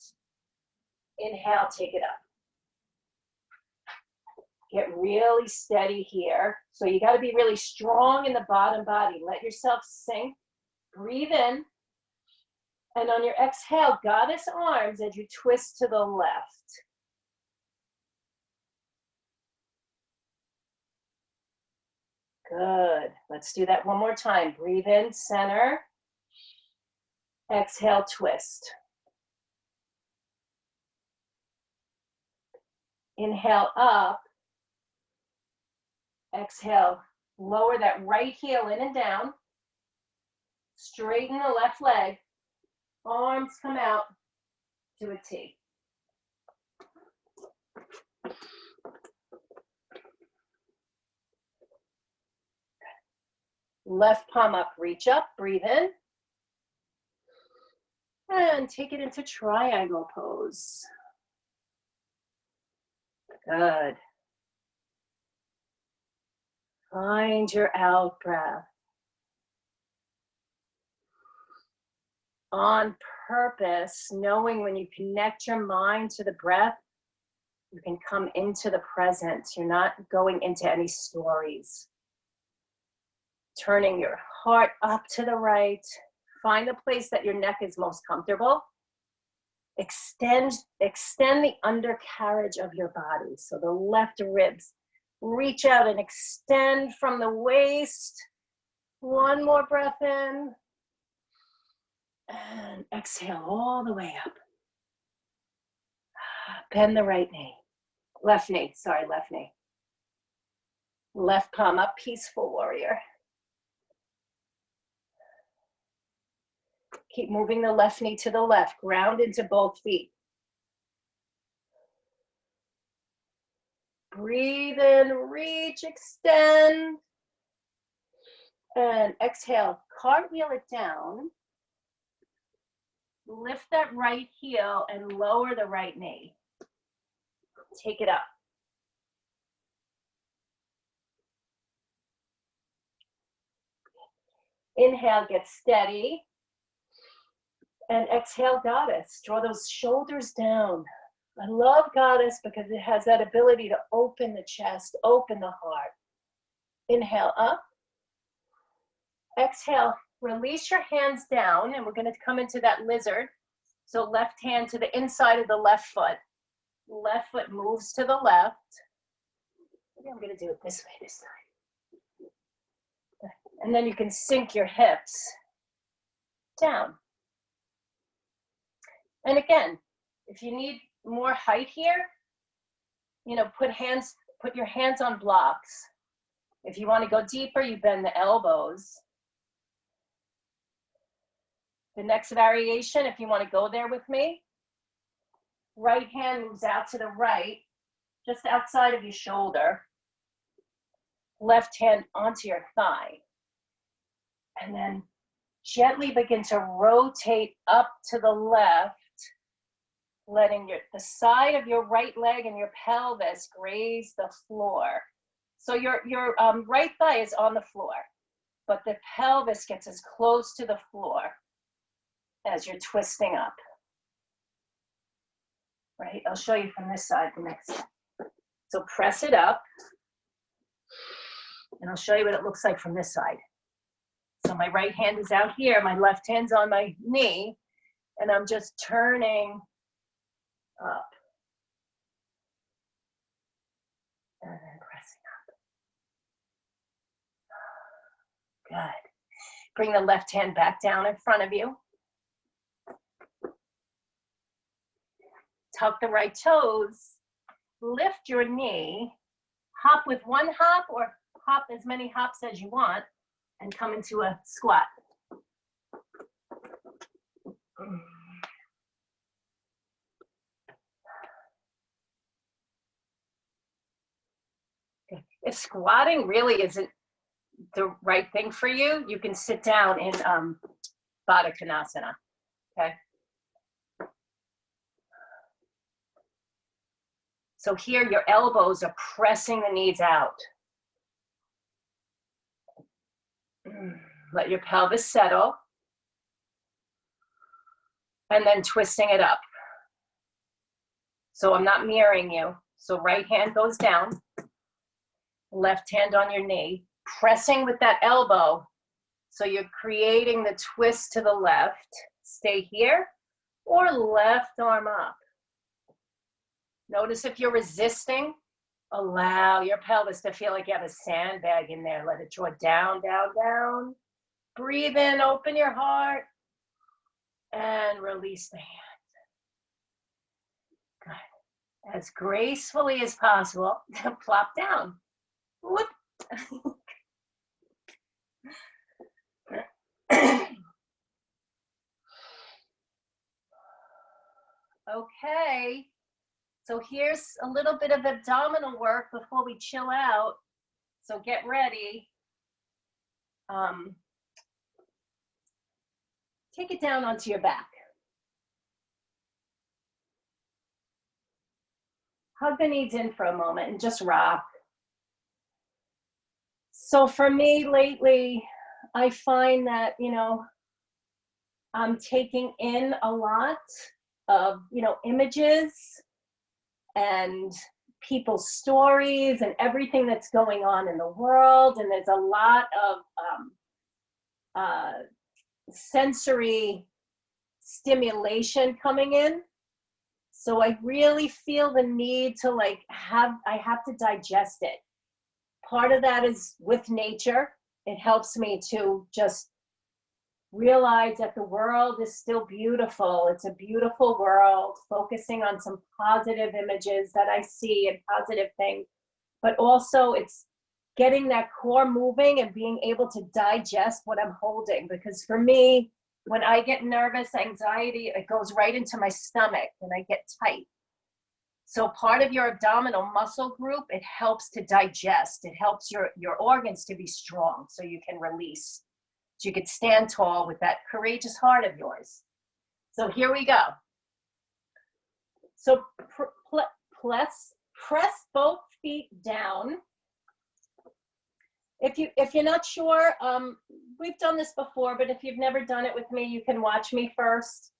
Inhale, take it up. Get really steady here. So you got to be really strong in the bottom body. Let yourself sink. Breathe in. And on your exhale, goddess arms as you twist to the left. Good. Let's do that one more time. Breathe in, center. Exhale, twist. Inhale, up. Exhale, lower that right heel in and down. Straighten the left leg. Arms come out to a T. Left palm up, reach up, breathe in. And take it into triangle pose. Good. Find your out breath. On purpose, knowing when you connect your mind to the breath, you can come into the present. You're not going into any stories. Turning your heart up to the right. Find a place that your neck is most comfortable. Extend the undercarriage of your body. So the left ribs. Reach out and extend from the waist One more breath in. And exhale all the way up. Bend the right knee. Left knee, sorry, left knee. Left palm up, peaceful warrior. Keep moving the left knee to the left. Ground into both feet. Breathe in, reach, extend. And exhale, cartwheel it down. Lift that right heel and lower the right knee. Take it up. Inhale, get steady. And exhale, goddess. Draw those shoulders down. I love goddess because it has that ability to open the chest, open the heart. Inhale up. Exhale, release your hands down, and we're going to come into that lizard. So left hand to the inside of the left foot. Left foot moves to the left. Maybe I'm going to do it this way this time. And then you can sink your hips down. And again, if you need more height here, you know, put your hands on blocks. If you want to go deeper, you bend the elbows. The next variation, if you want to go there with me, right hand moves out to the right, just outside of your shoulder. Left hand onto your thigh. And then gently begin to rotate up to the left, letting the side of your right leg and your pelvis graze the floor. So your right thigh is on the floor, but the pelvis gets as close to the floor as you're twisting up. Right? I'll show you from this side the next. So press it up, and I'll show you what it looks like from this side. So my right hand is out here, my left hand's on my knee, and I'm just turning up. And then pressing up. Good. Bring the left hand back down in front of you. Tuck the right toes. Lift your knee. Hop with one hop or hop as many hops as you want and come into a squat. If squatting really isn't the right thing for you, you can sit down in Baddha Konasana, okay? So here your elbows are pressing the knees out. Let your pelvis settle. And then twisting it up. So I'm not mirroring you. So right hand goes down. Left hand on your knee. Pressing with that elbow. So you're creating the twist to the left. Stay here. Or left arm up. Notice if you're resisting, allow your pelvis to feel like you have a sandbag in there. Let it draw down, down, down. Breathe in, open your heart, and release the hand. Good. As gracefully as possible, plop down. Whoop. Okay. So here's a little bit of abdominal work before we chill out. So get ready. Take it down onto your back. Hug the knees in for a moment and just rock. So for me lately, I find that, you know, I'm taking in a lot of, you know, images and people's stories and everything that's going on in the world. And there's a lot of sensory stimulation coming in. So I really feel the need to I have to digest it. Part of that is with nature It helps me to just realize that the world is still beautiful. It's a beautiful world, focusing on some positive images that I see and positive things, but also it's getting that core moving and being able to digest what I'm holding. Because for me, when I get nervous, anxiety, it goes right into my stomach and I get tight. So part of your abdominal muscle group, it helps to digest. It helps your organs to be strong so you can release. So you could stand tall with that courageous heart of yours. So here we go. So press both feet down. If you're not sure, we've done this before, but if you've never done it with me, you can watch me first.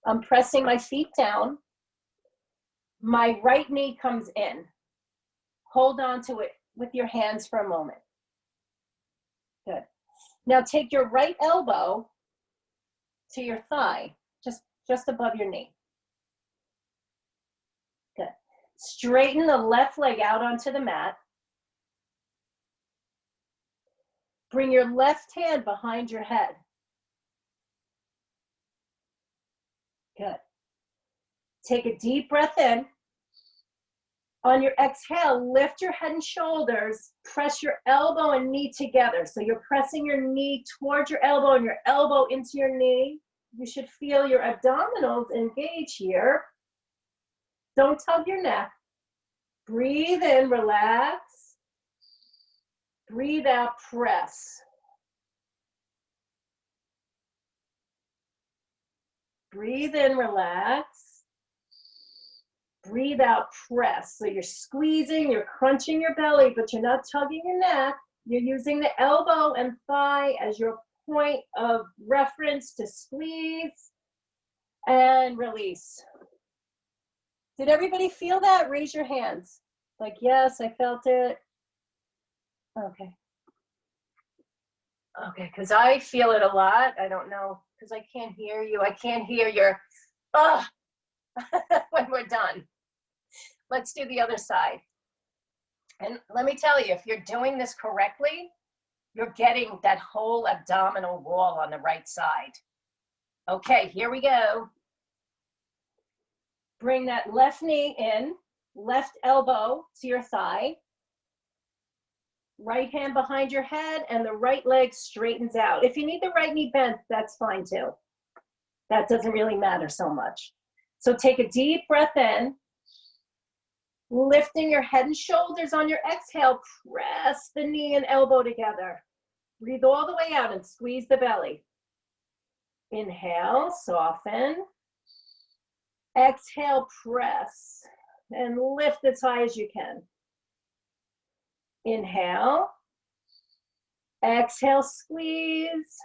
I'm pressing my feet down. My right knee comes in. Hold on to it with your hands for a moment. Good. Now take your right elbow to your thigh, just above your knee. Good. Straighten the left leg out onto the mat. Bring your left hand behind your head. Good. Take a deep breath in. On your exhale, lift your head and shoulders. Press your elbow and knee together. So you're pressing your knee towards your elbow and your elbow into your knee. You should feel your abdominals engage here. Don't tug your neck. Breathe in, relax. Breathe out, press. Breathe in, relax. Breathe out, press. So you're squeezing, you're crunching your belly, but you're not tugging your neck. You're using the elbow and thigh as your point of reference to squeeze and release. Did everybody feel that? Raise your hands. Like, yes, I felt it. Okay. Okay, because I feel it a lot. I don't know, because I can't hear you. I can't hear your, when we're done. Let's do the other side. And let me tell you, if you're doing this correctly, you're getting that whole abdominal wall on the right side. Okay, here we go. Bring that left knee in, left elbow to your thigh. Right hand behind your head and the right leg straightens out. If you need the right knee bent, that's fine too. That doesn't really matter so much. So take a deep breath in, lifting your head and shoulders on your exhale, press the knee and elbow together. Breathe all the way out and squeeze the belly. Inhale, soften. Exhale, press and lift as high as you can. Inhale. Exhale, squeeze.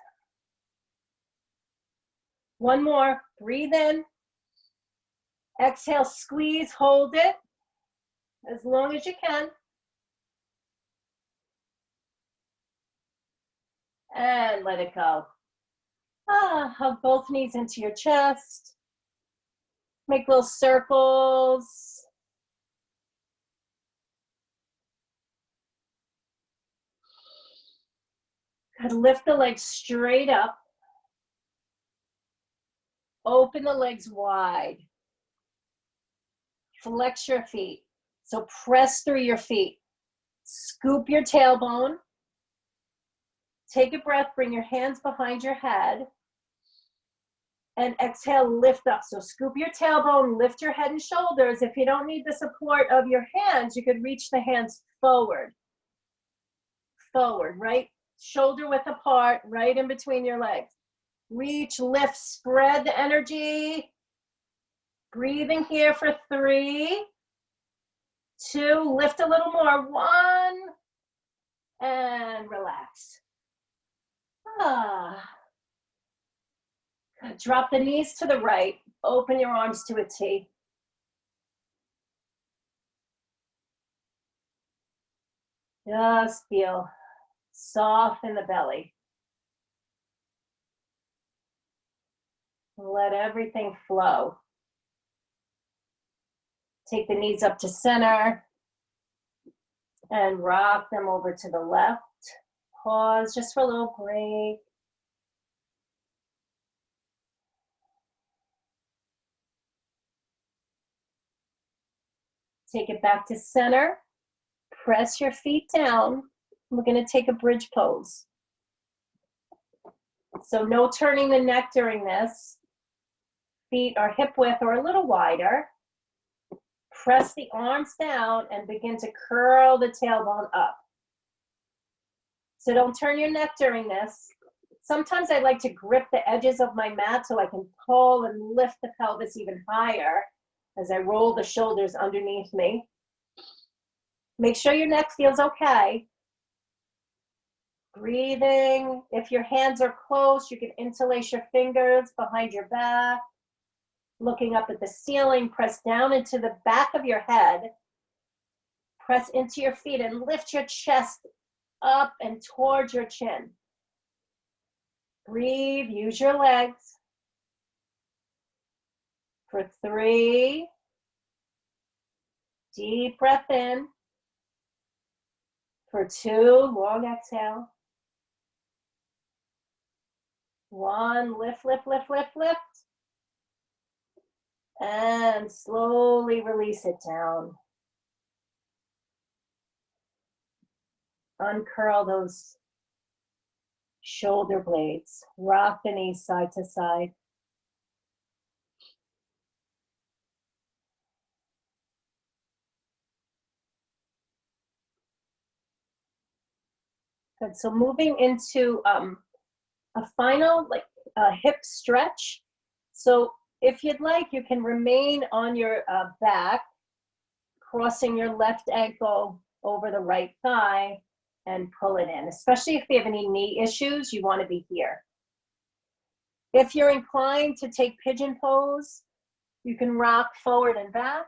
One more, breathe in. Exhale, squeeze, hold it as long as you can. And let it go. Hug both knees into your chest. Make little circles. Good. Lift the legs straight up. Open the legs wide. Flex your feet. So press through your feet. Scoop your tailbone. Take a breath, bring your hands behind your head. And exhale, lift up. So scoop your tailbone, lift your head and shoulders. If you don't need the support of your hands, you could reach the hands forward. Forward, right shoulder width apart, right in between your legs. Reach, lift, spread the energy. Breathing here for 3, 2, lift a little more, 1, and relax. Good. Drop the knees to the right, open your arms to a T. Just feel soft in the belly. Let everything flow. Take the knees up to center and rock them over to the left. Pause just for a little break. Take it back to center. Press your feet down. We're going to take a bridge pose. So no turning the neck during this. Feet are hip width or a little wider. Press the arms down and begin to curl the tailbone up. So don't turn your neck during this. Sometimes I like to grip the edges of my mat so I can pull and lift the pelvis even higher as I roll the shoulders underneath me. Make sure your neck feels okay. Breathing. If your hands are close, you can interlace your fingers behind your back. Looking up at the ceiling, press down into the back of your head. Press into your feet and lift your chest up and towards your chin. Breathe, use your legs. For 3, deep breath in. For 2, long exhale. 1, lift, lift, lift, lift, lift. And slowly release it down. Uncurl those shoulder blades. Rock the knees side to side. Good. So moving into a final hip stretch. So if you'd like, you can remain on your back, crossing your left ankle over the right thigh and pull it in. Especially if you have any knee issues, you want to be here. If you're inclined to take pigeon pose, you can rock forward and back,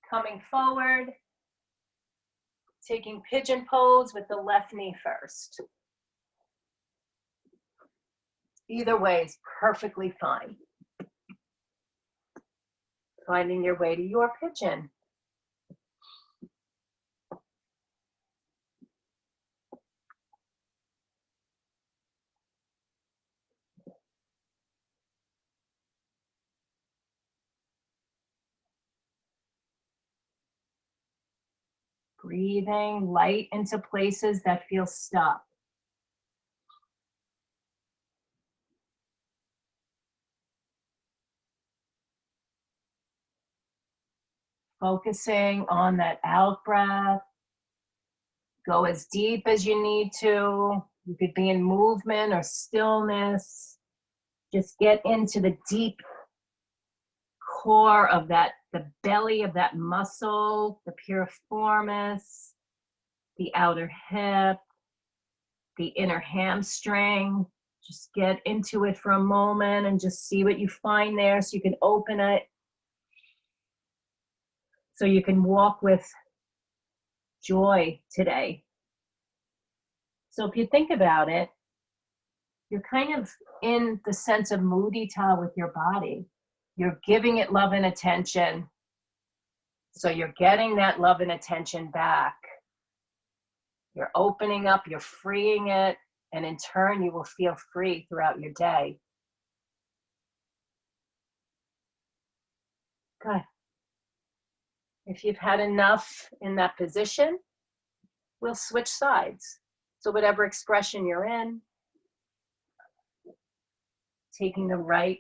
coming forward, taking pigeon pose with the left knee first. Either way is perfectly fine. Finding your way to your pigeon. Breathing light into places that feel stuck. Focusing on that out breath. Go as deep as you need to. You could be in movement or stillness. Just get into the deep core of that, the belly of that muscle, the piriformis, the outer hip, the inner hamstring. Just get into it for a moment and just see what you find there so you can open it. So you can walk with joy today. So if you think about it, you're kind of in the sense of mudita with your body. You're giving it love and attention. So you're getting that love and attention back. You're opening up, you're freeing it, and in turn, you will feel free throughout your day. Good. If you've had enough in that position, we'll switch sides. So whatever expression you're in, taking the right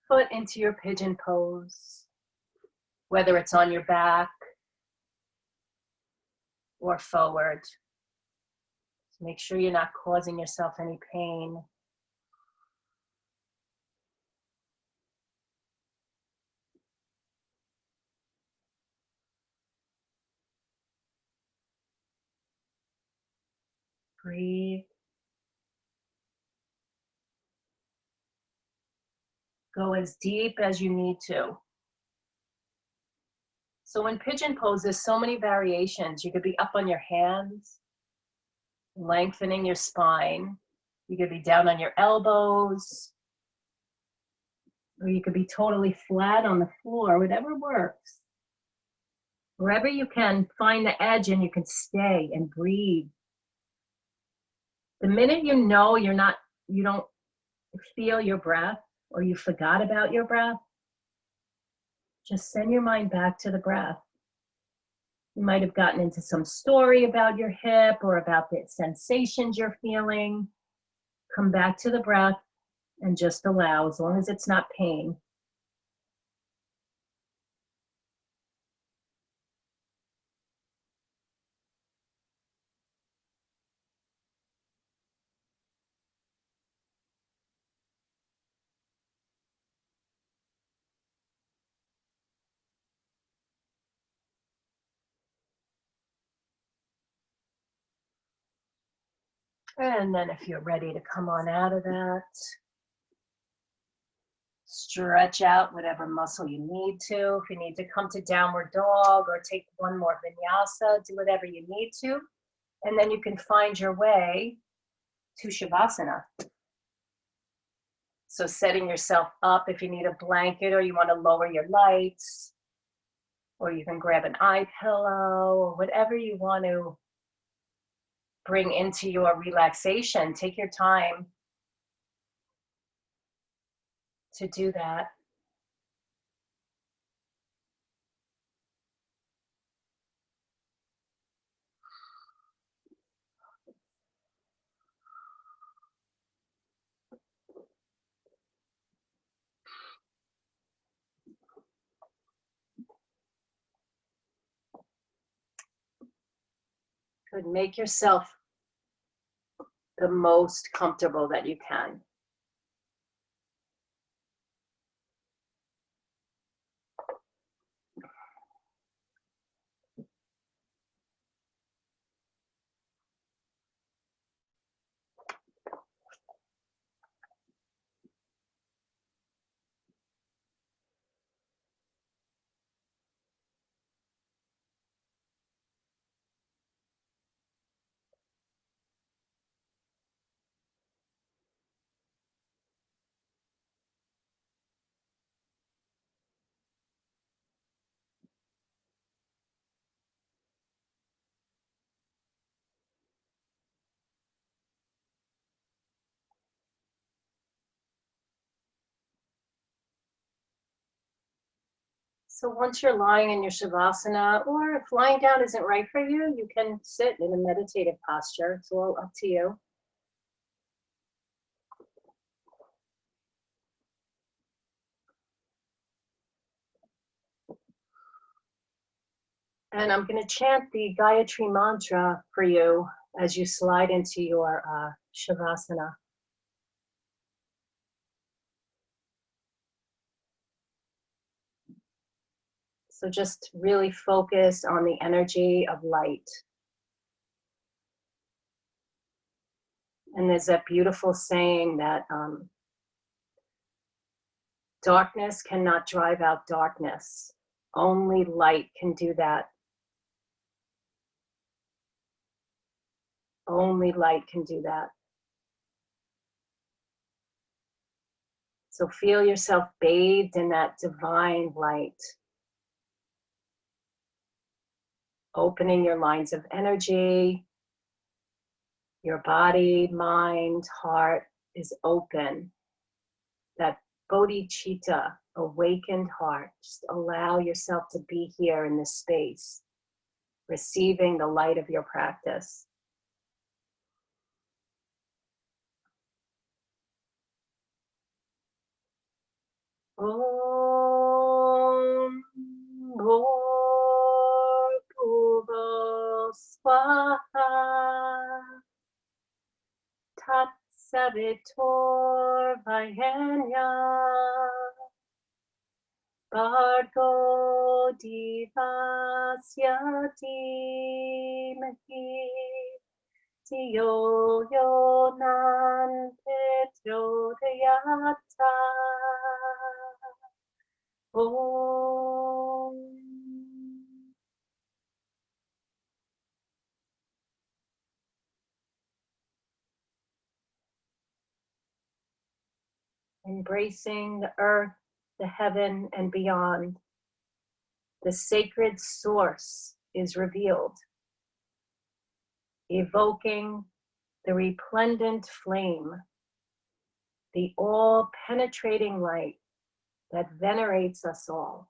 foot into your pigeon pose, whether it's on your back or forward. So make sure you're not causing yourself any pain. Breathe. Go as deep as you need to. So in pigeon pose, there's so many variations. You could be up on your hands, lengthening your spine. You could be down on your elbows, or you could be totally flat on the floor, whatever works. Wherever you can find the edge and you can stay and breathe. The minute you know you don't feel your breath or you forgot about your breath, just send your mind back to the breath. You might have gotten into some story about your hip or about the sensations you're feeling. Come back to the breath and just allow, as long as it's not pain. And then if you're ready to come on out of that, stretch out whatever muscle you need to. If you need to come to downward dog or take one more vinyasa, do whatever you need to. And then you can find your way to Shavasana. So setting yourself up, if you need a blanket or you want to lower your lights, or you can grab an eye pillow or whatever you want to bring into your relaxation. Take your time to do that. Good. Make yourself the most comfortable that you can. So once you're lying in your Shavasana, or if lying down isn't right for you, you can sit in a meditative posture. It's all up to you. And I'm going to chant the Gayatri mantra for you as you slide into your Shavasana. So just really focus on the energy of light. And there's that beautiful saying that darkness cannot drive out darkness. Only light can do that. Only light can do that. So feel yourself bathed in that divine light. Opening your lines of energy. Your body, mind, heart is open. That bodhicitta, awakened heart. Just allow yourself to be here in this space, receiving the light of your practice. Om Bhurbhuvah Swaha Tat Savitor Vayenya Bhargo Divasya Dhimahi Tiyo Yonan Petrodayata Om. Embracing the earth, the heaven, and beyond. The sacred source is revealed, evoking the resplendent flame, the all-penetrating light that venerates us all.